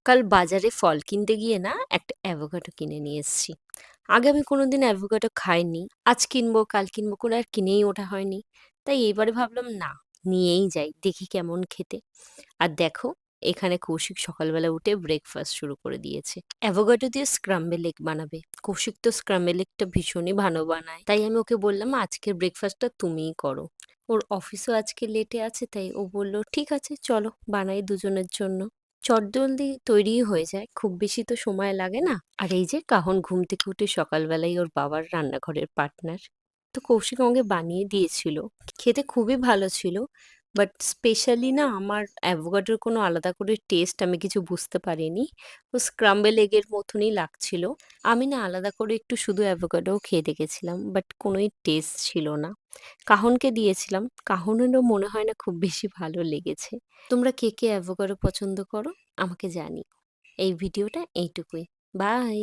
কাল বাজারে ফল কিনতে গিয়ে না একটা অ্যাভোকাডো কিনে নিয়ে এসেছি। আগে আমি কোনোদিন অ্যাভোকাডো খাইনি। আজ কিনবো কাল কিনবো করে আর কিনেই ওঠা হয়নি। তাই এবারে ভাবলাম না, নিয়েই যাই, দেখি কেমন খেতে। আর দেখো, এখানে কৌশিক সকালবেলা উঠে ব্রেকফাস্ট শুরু করে দিয়েছে। অ্যাভোকাডো দিয়ে স্ক্রাম্বেল এগ বানাবে। কৌশিক তো স্ক্রাম্বেল এগটা ভীষণই ভালো বানায়, তাই আমি ওকে বললাম আজকের ব্রেকফাস্টটা তুমিই করো। ওর অফিসও আজকে লেটে আছে, তাই ও বলল ঠিক আছে চলো বানাই দুজনের জন্য। চটজলদি তৈরিই হয়ে যায়, খুব বেশি তো সময় লাগে না। আর এই যে কাহন ঘুম থেকে উঠে সকালবেলাই ওর বাবার রান্নাঘরের পার্টনার, তো কৌশিক আমাকে বানিয়ে দিয়েছিল। খেতে খুবই ভালো ছিল, বাট স্পেশালি না আমার অ্যাভোকাডোর কোনো আলাদা করে টেস্ট আমি কিছু বুঝতে পারিনি। ও স্ক্রাম্বেল এগের মতনই লাগছিল। আমি না আলাদা করে একটু শুধু অ্যাভোকাডোও খেয়ে দেখেছিলাম, বাট কোনোই টেস্ট ছিল না। কাহনকে দিয়েছিলাম, কাহনেরও মনে হয় না খুব বেশি ভালো লেগেছে। তোমরা কে কে অ্যাভোকাডো পছন্দ করো আমাকে জানিও। এই ভিডিওটা এইটুকুই। বাই।